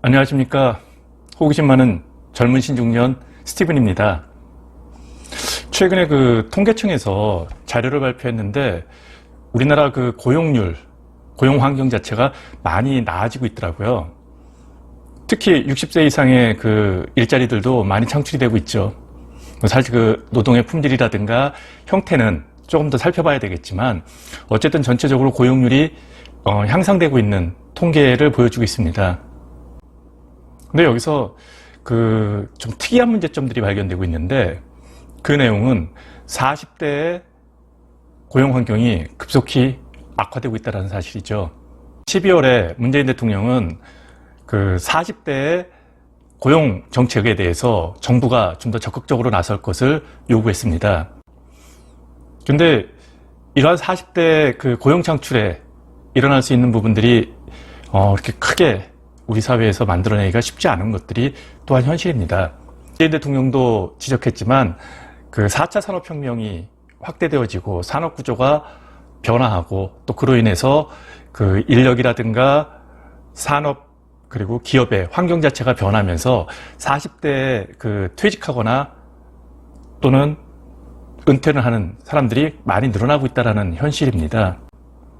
안녕하십니까. 호기심 많은 젊은 신중년 스티븐입니다. 최근에 통계청에서 자료를 발표했는데 우리나라 고용률, 고용 환경 자체가 많이 나아지고 있더라고요. 특히 60세 이상의 일자리들도 많이 창출이 되고 있죠. 사실 노동의 품질이라든가 형태는 조금 더 살펴봐야 되겠지만 어쨌든 전체적으로 고용률이 향상되고 있는 통계를 보여주고 있습니다. 근데 여기서 좀 특이한 문제점들이 발견되고 있는데 그 내용은 40대의 고용 환경이 급속히 악화되고 있다는 사실이죠. 12월에 문재인 대통령은 40대의 고용 정책에 대해서 정부가 좀 더 적극적으로 나설 것을 요구했습니다. 근데 이러한 40대 고용 창출에 일어날 수 있는 부분들이 이렇게 크게 우리 사회에서 만들어내기가 쉽지 않은 것들이 또한 현실입니다. 문재인 대통령도 지적했지만 4차 산업혁명이 확대되어지고 산업구조가 변화하고 또 그로 인해서 인력이라든가 산업 그리고 기업의 환경 자체가 변하면서 40대에 퇴직하거나 또는 은퇴를 하는 사람들이 많이 늘어나고 있다는 현실입니다.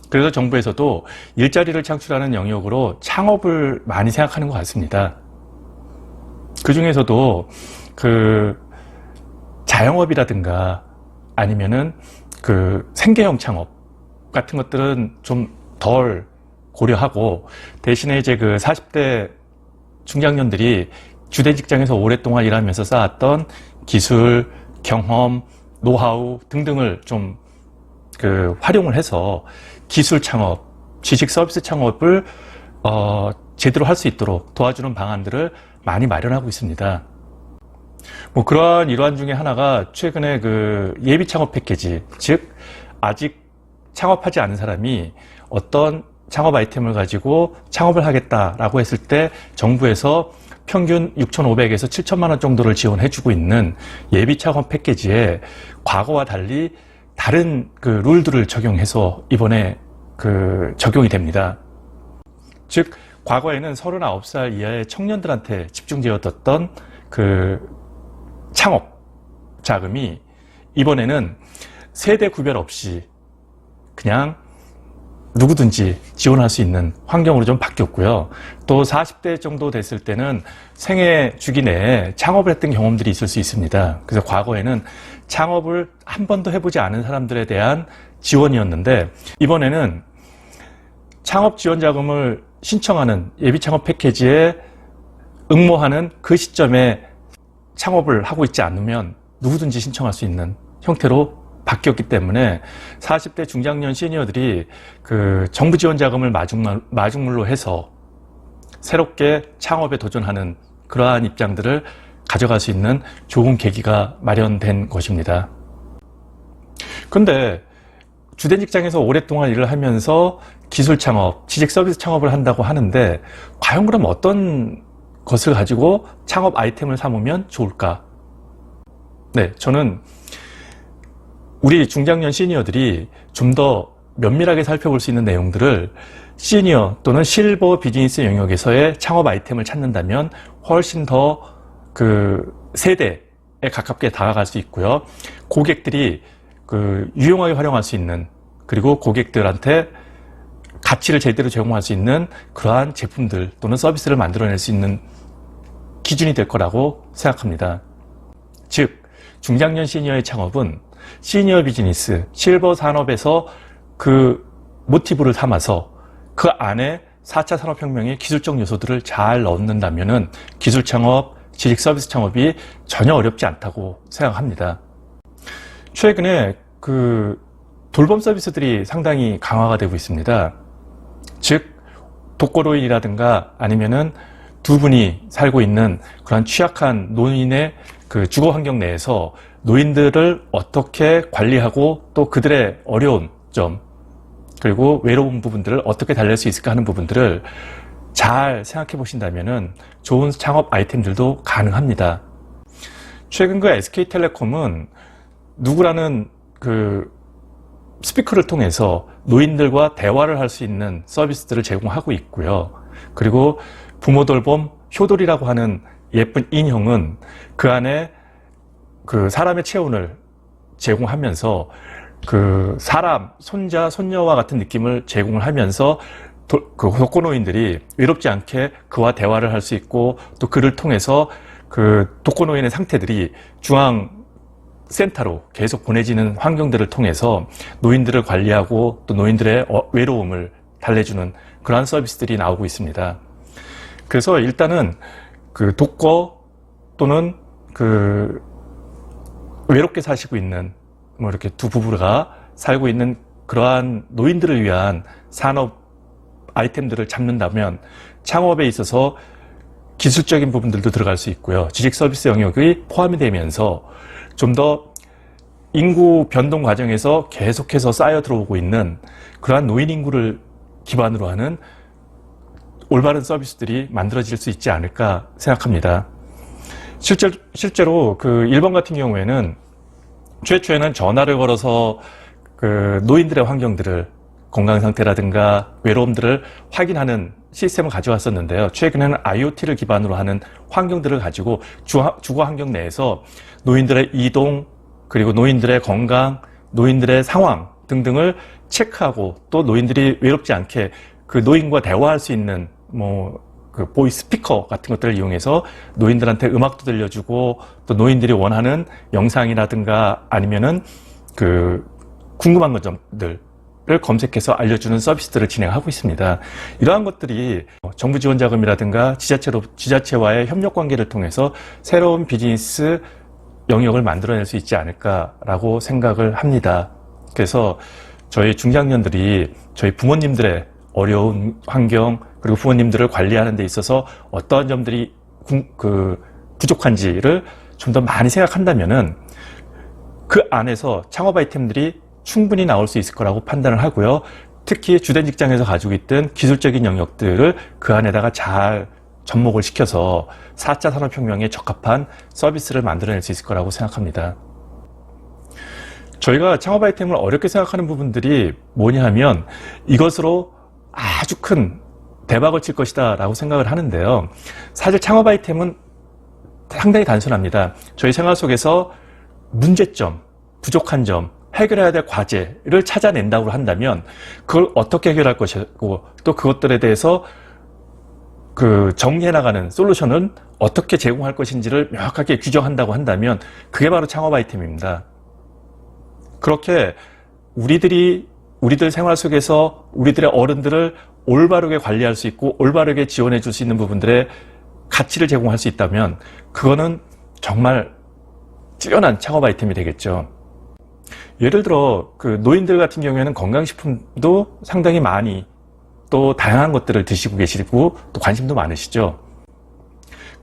그래서 정부에서도 일자리를 창출하는 영역으로 창업을 많이 생각하는 것 같습니다. 그 중에서도 자영업이라든가 아니면은 생계형 창업 같은 것들은 좀 덜 고려하고 대신에 이제 40대 중장년들이 주된 직장에서 오랫동안 일하면서 쌓았던 기술, 경험, 노하우 등등을 좀 활용을 해서 기술 창업, 지식 서비스 창업을 제대로 할 수 있도록 도와주는 방안들을 많이 마련하고 있습니다. 그러한 일환 중에 하나가 최근에 예비 창업 패키지, 즉 아직 창업하지 않은 사람이 어떤 창업 아이템을 가지고 창업을 하겠다라고 했을 때 정부에서 평균 6,500에서 7천만 원 정도를 지원해주고 있는 예비 창업 패키지에 과거와 달리 다른 룰들을 적용해서 이번에 적용이 됩니다. 즉 과거에는 39살 이하의 청년들한테 집중되었던 창업 자금이 이번에는 세대 구별 없이 그냥 누구든지 지원할 수 있는 환경으로 좀 바뀌었고요. 또 40대 정도 됐을 때는 생애 주기 내에 창업을 했던 경험들이 있을 수 있습니다. 그래서 과거에는 창업을 한 번도 해보지 않은 사람들에 대한 지원이었는데 이번에는 창업 지원 자금을 신청하는 예비 창업 패키지에 응모하는 그 시점에 창업을 하고 있지 않으면 누구든지 신청할 수 있는 형태로 바뀌었기 때문에 40대 중장년 시니어들이 정부 지원 자금을 마중물로 해서 새롭게 창업에 도전하는 그러한 입장들을 가져갈 수 있는 좋은 계기가 마련된 것입니다. 그런데 주된 직장에서 오랫동안 일을 하면서 기술 창업, 지식 서비스 창업을 한다고 하는데 과연 그럼 어떤 것을 가지고 창업 아이템을 삼으면 좋을까? 네, 저는 우리 중장년 시니어들이 좀 더 면밀하게 살펴볼 수 있는 내용들을 시니어 또는 실버 비즈니스 영역에서의 창업 아이템을 찾는다면 훨씬 더 세대에 가깝게 다가갈 수 있고요. 고객들이 유용하게 활용할 수 있는 그리고 고객들한테 가치를 제대로 제공할 수 있는 그러한 제품들 또는 서비스를 만들어낼 수 있는 기준이 될 거라고 생각합니다. 즉 중장년 시니어의 창업은 시니어 비즈니스, 실버 산업에서 모티브를 삼아서 그 안에 4차 산업혁명의 기술적 요소들을 잘 넣는다면은 기술 창업, 지식 서비스 창업이 전혀 어렵지 않다고 생각합니다. 최근에 돌봄 서비스들이 상당히 강화가 되고 있습니다. 즉, 독거노인이라든가 아니면은 두 분이 살고 있는 그런 취약한 노인의 주거 환경 내에서 노인들을 어떻게 관리하고 또 그들의 어려운 점 그리고 외로운 부분들을 어떻게 달랠 수 있을까 하는 부분들을 잘 생각해 보신다면은 좋은 창업 아이템들도 가능합니다. 최근 SK텔레콤은 누구라는 스피커를 통해서 노인들과 대화를 할 수 있는 서비스들을 제공하고 있고요. 그리고 부모돌봄 효돌이라고 하는 예쁜 인형은 그 안에 그 사람의 체온을 제공하면서 그 사람, 손자, 손녀와 같은 느낌을 제공을 하면서 그 독거노인들이 외롭지 않게 그와 대화를 할 수 있고, 또 그를 통해서 그 독거노인의 상태들이 중앙센터로 계속 보내지는 환경들을 통해서 노인들을 관리하고 또 노인들의 외로움을 달래주는 그러한 서비스들이 나오고 있습니다. 그래서 일단은 그 독거 또는 그 외롭게 사시고 있는 뭐 이렇게 두 부부가 살고 있는 그러한 노인들을 위한 산업 아이템들을 잡는다면 창업에 있어서 기술적인 부분들도 들어갈 수 있고요. 지식 서비스 영역이 포함이 되면서 좀 더 인구 변동 과정에서 계속해서 쌓여 들어오고 있는 그러한 노인 인구를 기반으로 하는 올바른 서비스들이 만들어질 수 있지 않을까 생각합니다. 실제로 그 일본 같은 경우에는 최초에는 전화를 걸어서 그 노인들의 환경들을, 건강 상태라든가 외로움들을 확인하는 시스템을 가져왔었는데요. 최근에는 IoT를 기반으로 하는 환경들을 가지고 주거 환경 내에서 노인들의 이동, 그리고 노인들의 건강, 노인들의 상황 등등을 체크하고, 또 노인들이 외롭지 않게 그 노인과 대화할 수 있는 그 보이스 스피커 같은 것들을 이용해서 노인들한테 음악도 들려주고, 또 노인들이 원하는 영상이라든가 아니면은 그 궁금한 것들을 검색해서 알려주는 서비스들을 진행하고 있습니다. 이러한 것들이 정부 지원 자금이라든가 지자체와의 협력 관계를 통해서 새로운 비즈니스 영역을 만들어낼 수 있지 않을까라고 생각을 합니다. 그래서 저희 중장년들이 저희 부모님들의 어려운 환경, 그리고 부모님들을 관리하는 데 있어서 어떠한 점들이 부족한지를 좀 더 많이 생각한다면은 그 안에서 창업 아이템들이 충분히 나올 수 있을 거라고 판단을 하고요. 특히 주된 직장에서 가지고 있던 기술적인 영역들을 그 안에다가 잘 접목을 시켜서 4차 산업혁명에 적합한 서비스를 만들어낼 수 있을 거라고 생각합니다. 저희가 창업 아이템을 어렵게 생각하는 부분들이 뭐냐 하면 이것으로 아주 큰 대박을 칠 것이다 라고 생각을 하는데요. 사실 창업 아이템은 상당히 단순합니다. 저희 생활 속에서 문제점, 부족한 점, 해결해야 될 과제를 찾아낸다고 한다면 그걸 어떻게 해결할 것이고, 또 그것들에 대해서 그 정리해 나가는 솔루션은 어떻게 제공할 것인지를 명확하게 규정한다고 한다면 그게 바로 창업 아이템입니다. 그렇게 우리들 생활 속에서 우리들의 어른들을 올바르게 관리할 수 있고 올바르게 지원해 줄 수 있는 부분들의 가치를 제공할 수 있다면 그거는 정말 뛰어난 창업 아이템이 되겠죠. 예를 들어 그 노인들 같은 경우에는 건강식품도 상당히 많이 또 다양한 것들을 드시고 계시고 또 관심도 많으시죠.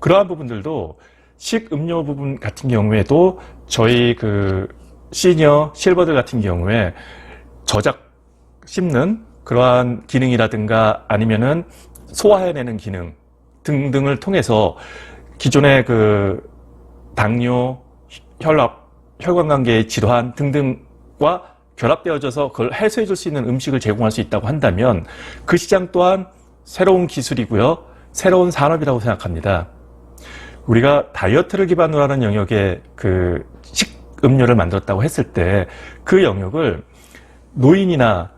그러한 부분들도 식음료 부분 같은 경우에도 저희 그 시니어 실버들 같은 경우에 저작 씹는 그러한 기능이라든가 아니면은 소화해내는 기능 등등을 통해서 기존의 그 당뇨, 혈압, 혈관관계의 질환 등등과 결합되어져서 그걸 해소해 줄 수 있는 음식을 제공할 수 있다고 한다면 그 시장 또한 새로운 기술이고요. 새로운 산업이라고 생각합니다. 우리가 다이어트를 기반으로 하는 영역의 그 식음료를 만들었다고 했을 때 그 영역을 노인이나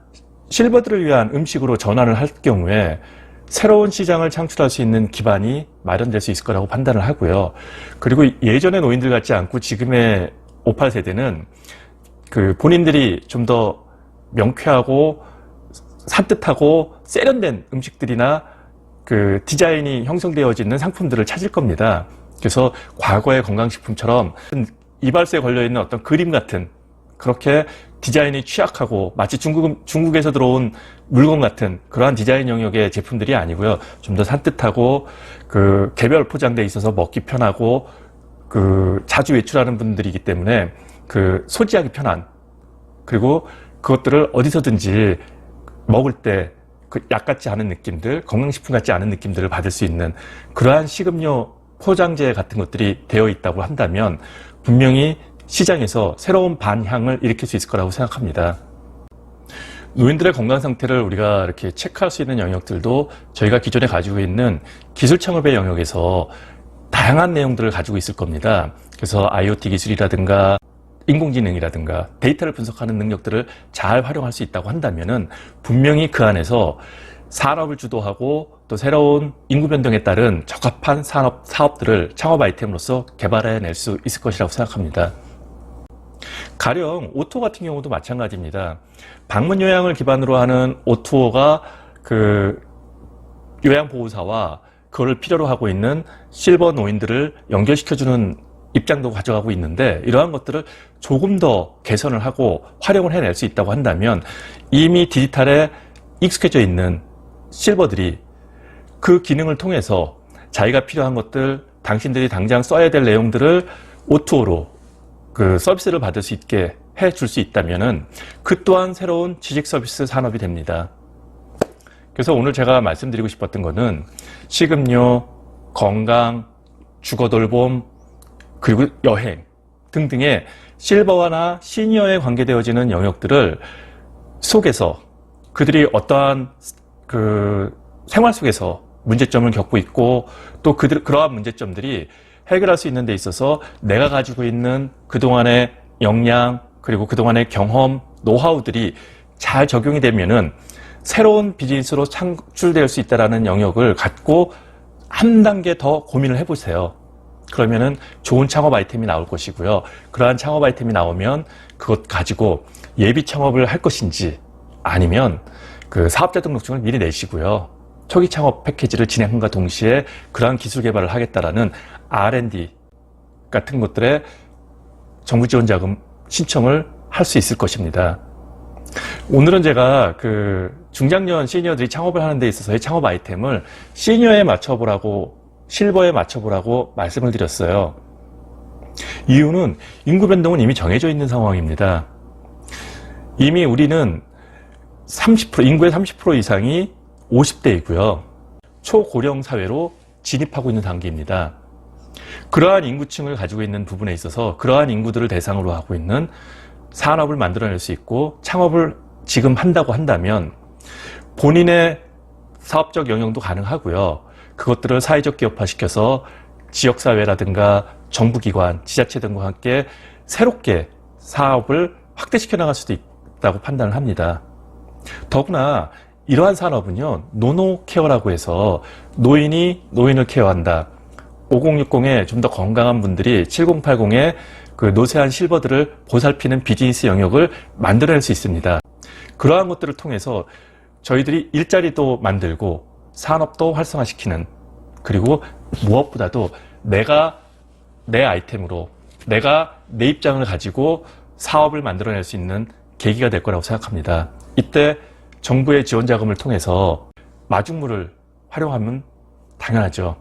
실버들을 위한 음식으로 전환을 할 경우에 새로운 시장을 창출할 수 있는 기반이 마련될 수 있을 거라고 판단을 하고요. 그리고 예전의 노인들 같지 않고 지금의 58세대는 그 본인들이 좀 더 명쾌하고 산뜻하고 세련된 음식들이나 그 디자인이 형성되어지는 상품들을 찾을 겁니다. 그래서 과거의 건강식품처럼 이발소에 걸려있는 어떤 그림 같은 그렇게 디자인이 취약하고 마치 중국에서 들어온 물건 같은 그러한 디자인 영역의 제품들이 아니고요. 좀 더 산뜻하고 그 개별 포장돼 있어서 먹기 편하고 그 자주 외출하는 분들이기 때문에 그 소지하기 편한, 그리고 그것들을 어디서든지 먹을 때 그 약 같지 않은 느낌들, 건강식품 같지 않은 느낌들을 받을 수 있는 그러한 식음료 포장재 같은 것들이 되어 있다고 한다면 분명히 시장에서 새로운 반향을 일으킬 수 있을 거라고 생각합니다. 노인들의 건강 상태를 우리가 이렇게 체크할 수 있는 영역들도 저희가 기존에 가지고 있는 기술 창업의 영역에서 다양한 내용들을 가지고 있을 겁니다. 그래서 IoT 기술이라든가 인공지능이라든가 데이터를 분석하는 능력들을 잘 활용할 수 있다고 한다면은 분명히 그 안에서 산업을 주도하고 또 새로운 인구 변동에 따른 적합한 사업들을 창업 아이템으로서 개발해낼 수 있을 것이라고 생각합니다. 가령 오토 같은 경우도 마찬가지입니다. 방문 요양을 기반으로 하는 오토가 그 요양보호사와 그걸 필요로 하고 있는 실버 노인들을 연결시켜주는 입장도 가져가고 있는데, 이러한 것들을 조금 더 개선을 하고 활용을 해낼 수 있다고 한다면 이미 디지털에 익숙해져 있는 실버들이 그 기능을 통해서 자기가 필요한 것들, 당신들이 당장 써야 될 내용들을 O2O로 그 서비스를 받을 수 있게 해줄 수 있다면은 그 또한 새로운 취직 서비스 산업이 됩니다. 그래서 오늘 제가 말씀드리고 싶었던 거는 식음료, 건강, 주거돌봄, 그리고 여행 등등의 실버나 시니어에 관계되어지는 영역들을 속에서 그들이 어떠한 그 생활 속에서 문제점을 겪고 있고 또 그러한 문제점들이 해결할 수 있는 데 있어서 내가 가지고 있는 그동안의 역량 그리고 그동안의 경험, 노하우들이 잘 적용이 되면은 새로운 비즈니스로 창출될 수 있다는 영역을 갖고 한 단계 더 고민을 해보세요. 그러면은 좋은 창업 아이템이 나올 것이고요. 그러한 창업 아이템이 나오면 그것 가지고 예비 창업을 할 것인지 아니면 그 사업자 등록증을 미리 내시고요. 초기 창업 패키지를 진행함과 동시에 그러한 기술 개발을 하겠다라는 R&D 같은 것들의 정부 지원 자금 신청을 할 수 있을 것입니다. 오늘은 제가 그 중장년 시니어들이 창업을 하는 데 있어서의 창업 아이템을 시니어에 맞춰보라고, 실버에 맞춰보라고 말씀을 드렸어요. 이유는 인구 변동은 이미 정해져 있는 상황입니다. 이미 우리는 30%, 인구의 30% 이상이 50대이고요. 초고령 사회로 진입하고 있는 단계입니다. 그러한 인구층을 가지고 있는 부분에 있어서 그러한 인구들을 대상으로 하고 있는 산업을 만들어낼 수 있고 창업을 지금 한다고 한다면 본인의 사업적 영역도 가능하고요. 그것들을 사회적 기업화시켜서 지역사회라든가 정부기관, 지자체 등과 함께 새롭게 사업을 확대시켜 나갈 수도 있다고 판단을 합니다. 더구나 이러한 산업은요, 노노케어라고 해서 노인을 케어한다. 5060에 좀 더 건강한 분들이 7080에 그 노쇠한 실버들을 보살피는 비즈니스 영역을 만들어낼 수 있습니다. 그러한 것들을 통해서 저희들이 일자리도 만들고 산업도 활성화시키는, 그리고 무엇보다도 내가 내 아이템으로 내가 내 입장을 가지고 사업을 만들어낼 수 있는 계기가 될 거라고 생각합니다. 이때 정부의 지원 자금을 통해서 마중물을 활용하면 당연하죠.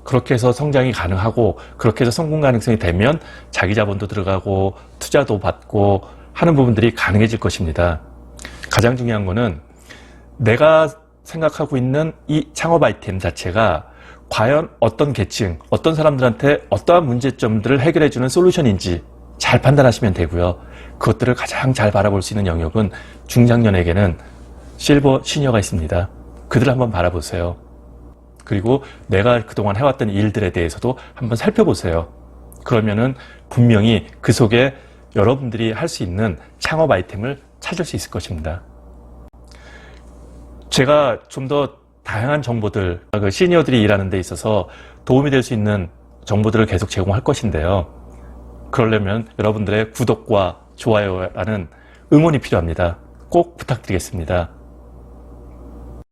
그렇게 해서 성장이 가능하고 그렇게 해서 성공 가능성이 되면 자기 자본도 들어가고 투자도 받고 하는 부분들이 가능해질 것입니다. 가장 중요한 거는 내가 생각하고 있는 이 창업 아이템 자체가 과연 어떤 계층, 어떤 사람들한테 어떠한 문제점들을 해결해주는 솔루션인지 잘 판단하시면 되고요. 그것들을 가장 잘 바라볼 수 있는 영역은 중장년에게는 실버 시니어가 있습니다. 그들을 한번 바라보세요. 그리고 내가 그동안 해왔던 일들에 대해서도 한번 살펴보세요. 그러면은 분명히 그 속에 여러분들이 할 수 있는 창업 아이템을 찾을 수 있을 것입니다. 제가 좀 더 다양한 정보들, 그 시니어들이 일하는 데 있어서 도움이 될 수 있는 정보들을 계속 제공할 것인데요. 그러려면 여러분들의 구독과 좋아요라는 응원이 필요합니다. 꼭 부탁드리겠습니다.